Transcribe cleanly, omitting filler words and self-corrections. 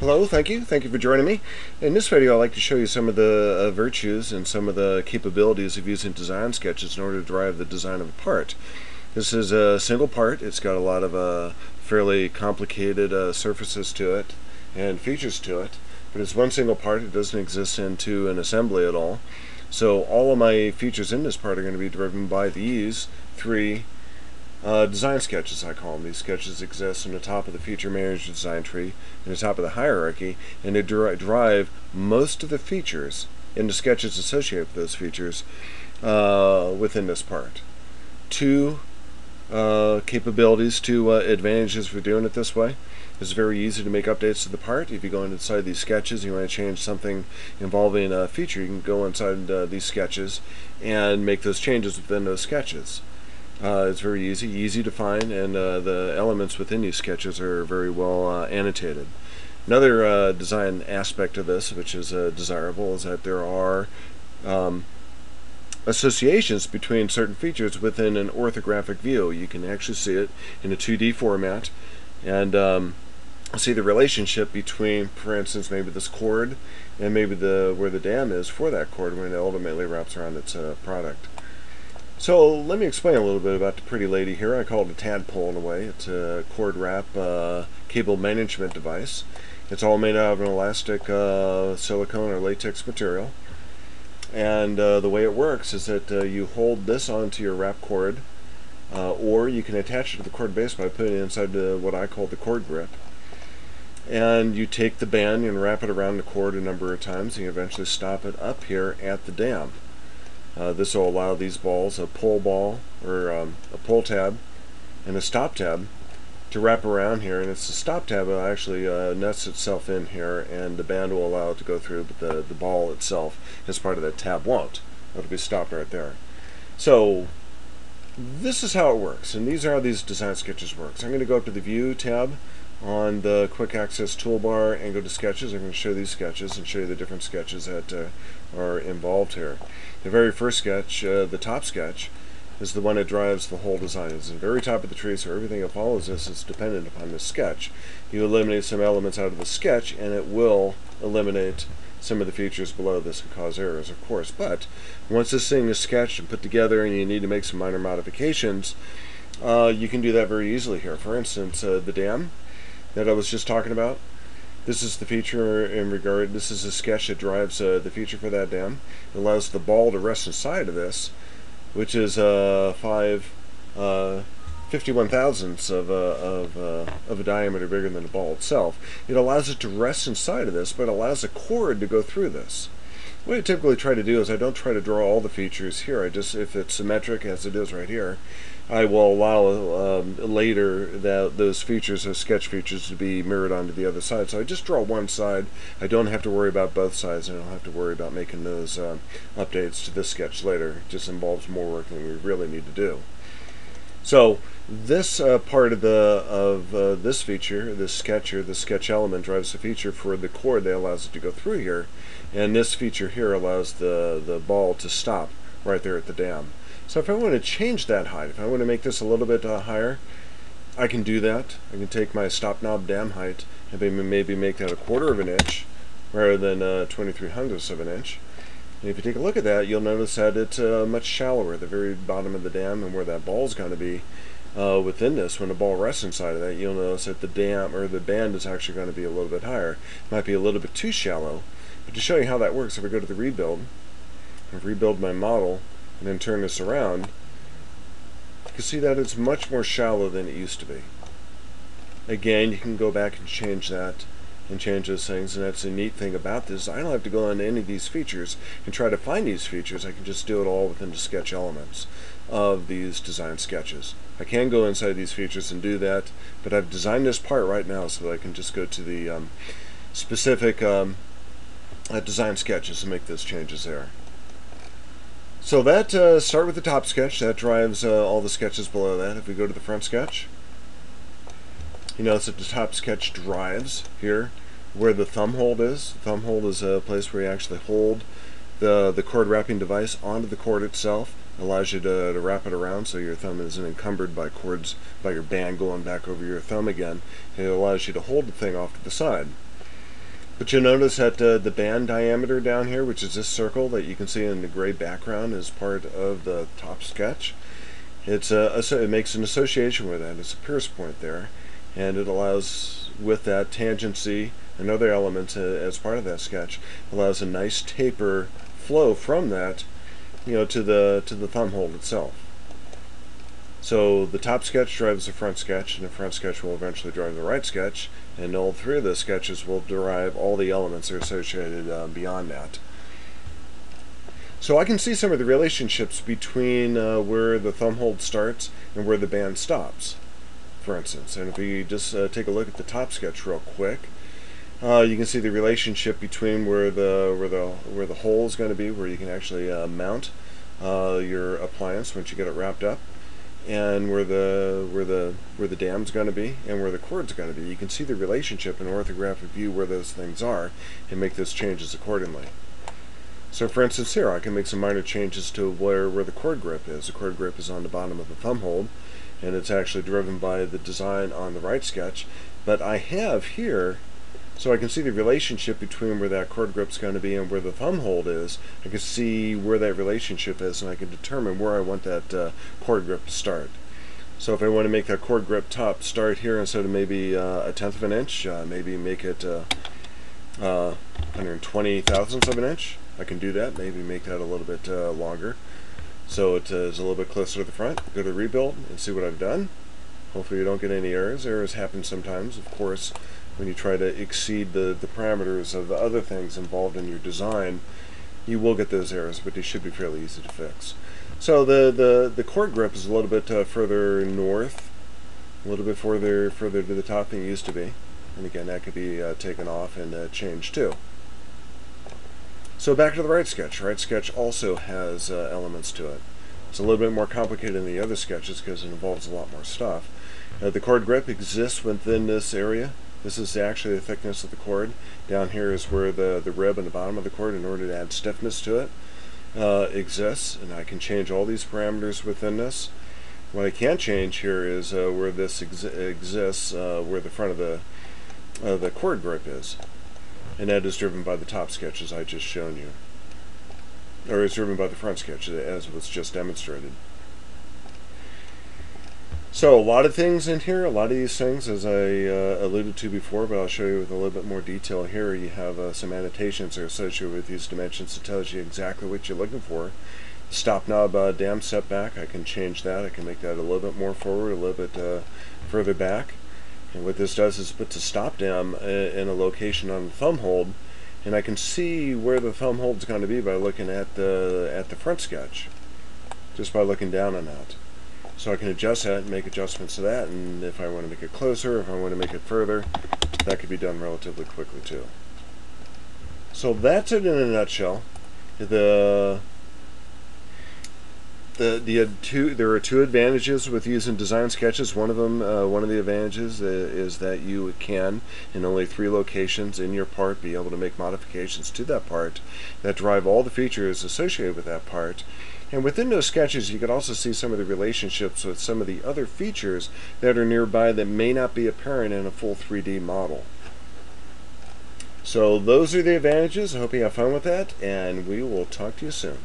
Hello, thank you. Thank you for joining me. In this video, I'd like to show you some of the virtues and some of the capabilities of using design sketches in order to drive the design of a part. This is a single part. It's got a lot of fairly complicated surfaces to it and features to it, but it's one single part. It doesn't exist into an assembly at all. So all of my features in this part are going to be driven by these three design sketches, I call them. These sketches exist on the top of the feature manager design tree, in the top of the hierarchy, and they drive most of the features in the sketches associated with those features within this part. Two capabilities, two advantages for doing it this way. It's very easy to make updates to the part. If you go inside these sketches, you want to change something involving a feature, you can go inside these sketches and make those changes within those sketches. It's very easy to find, and the elements within these sketches are very well annotated. Another design aspect of this, which is desirable, is that there are associations between certain features within an orthographic view. You can actually see it in a 2D format, and see the relationship between, for instance, maybe this chord and maybe where the dam is for that chord when it ultimately wraps around its product. So let me explain a little bit about the pretty lady here. I call it a tadpole in a way. It's a cord wrap cable management device. It's all made out of an elastic silicone or latex material. And the way it works is that you hold this onto your wrap cord, or you can attach it to the cord base by putting it inside what I call the cord grip. And you take the band and wrap it around the cord a number of times, and you eventually stop it up here at the dam. This will allow these balls, a pull ball or a pull tab and a stop tab, to wrap around here, and it's the stop tab that actually nests itself in here, and the band will allow it to go through, but the ball itself as part of that tab won't. It'll be stopped right there. So this is how it works, and these are how these design sketches work. So I'm going to go up to the View tab on the Quick Access toolbar and go to Sketches. I'm going to show these sketches and show you the different sketches that are involved here. The very first sketch, the top sketch, is the one that drives the whole design. It's at the very top of the tree, so everything that follows this is dependent upon this sketch. You eliminate some elements out of the sketch, and it will eliminate some of the features below this and cause errors, of course. But once this thing is sketched and put together and you need to make some minor modifications, you can do that very easily here. For instance, the dam that I was just talking about. This is the feature this is a sketch that drives the feature for that dam. It allows the ball to rest inside of this, which is 51 thousandths of a diameter bigger than the ball itself. It allows it to rest inside of this, but allows a cord to go through this. What I typically try to do is I don't try to draw all the features here. If it's symmetric, as it is right here, I will allow later those features, those sketch features, to be mirrored onto the other side. So I just draw one side. I don't have to worry about both sides, and I don't have to worry about making those updates to this sketch later. It just involves more work than we really need to do. So this part of this feature, this sketch or the sketch element, drives the feature for the cord that allows it to go through here, and this feature here allows the ball to stop right there at the dam. So if I want to change that height, if I want to make this a little bit higher, I can do that. I can take my stop knob dam height and maybe make that 1/4 of an inch rather than 23/100ths of an inch. And if you take a look at that, you'll notice that it's much shallower at the very bottom of the dam, and where that ball is going to be within this. When the ball rests inside of that, you'll notice that the dam or the band is actually going to be a little bit higher. It might be a little bit too shallow, but to show you how that works, if I go to the rebuild and rebuild my model and then turn this around, you can see that it's much more shallow than it used to be. Again, you can go back and change that and change those things, and that's the neat thing about this. I don't have to go into any of these features and try to find these features. I can just do it all within the sketch elements of these design sketches. I can go inside these features and do that, but I've designed this part right now so that I can just go to the specific design sketches and make those changes there. So that start with the top sketch. That drives all the sketches below that. If we go to the front sketch, you notice that the top sketch drives here where the thumb hold is. The thumb hold is a place where you actually hold the cord wrapping device onto the cord itself. It allows you to wrap it around so your thumb isn't encumbered by cords, by your band going back over your thumb again. It allows you to hold the thing off to the side. But you'll notice that the band diameter down here, which is this circle that you can see in the gray background, is part of the top sketch. It makes an association with that. It's a pierce point there, and it allows, with that tangency and other elements as part of that sketch, allows a nice taper flow from that, to the thumb hole itself. So the top sketch drives the front sketch, and the front sketch will eventually drive the right sketch, and all three of the sketches will derive all the elements that are associated beyond that. So I can see some of the relationships between where the thumb hold starts and where the band stops, for instance. And if we just take a look at the top sketch real quick, you can see the relationship between where the hole is going to be, where you can actually mount your appliance once you get it wrapped up, and where the dam's going to be and where the cord's going to be. You can see the relationship in an orthographic view where those things are and make those changes accordingly. So for instance here, I can make some minor changes to where the cord grip is. The cord grip is on the bottom of the thumb hold, and it's actually driven by the design on the right sketch. But I have here, so I can see the relationship between where that cord grip is going to be and where the thumb hold is. I can see where that relationship is, and I can determine where I want that cord grip to start. So if I want to make that cord grip top start here instead of maybe a tenth of an inch, maybe make it 120 thousandths of an inch, I can do that. Maybe make that a little bit longer, so it is a little bit closer to the front. Go to rebuild and see what I've done. Hopefully you don't get any errors. Errors happen sometimes, of course, when you try to exceed the parameters of the other things involved in your design. You will get those errors, but they should be fairly easy to fix. So the cord grip is a little bit further north, a little bit further to the top than it used to be. And again, that could be taken off and changed too. So back to the right sketch. Right sketch also has elements to it. It's a little bit more complicated than the other sketches because it involves a lot more stuff. The cord grip exists within this area. This is actually the thickness of the cord. Down here is where the rib and the bottom of the cord, in order to add stiffness to it, exists. And I can change all these parameters within this. What I can't change here is where this exists, where the front of the cord grip is. And that is driven by the top sketch, as I just shown you. Or is driven by the front sketch, as was just demonstrated. So a lot of things in here, a lot of these things, as I alluded to before, but I'll show you with a little bit more detail here. You have some annotations that are associated with these dimensions that tells you exactly what you're looking for. The stop knob dam setback, I can change that. I can make that a little bit more forward, a little bit further back. And what this does is puts a stop dam in a location on the thumb hold, and I can see where the thumb hold is going to be by looking at the front sketch, just by looking down on that. So I can adjust that and make adjustments to that, and if I want to make it closer, if I want to make it further, that could be done relatively quickly too. So that's it in a nutshell. There are two advantages with using design sketches. One of the advantages is that you can, in only 3 locations in your part, be able to make modifications to that part that drive all the features associated with that part. And within those sketches, you can also see some of the relationships with some of the other features that are nearby that may not be apparent in a full 3D model. So those are the advantages. I hope you have fun with that, and we will talk to you soon.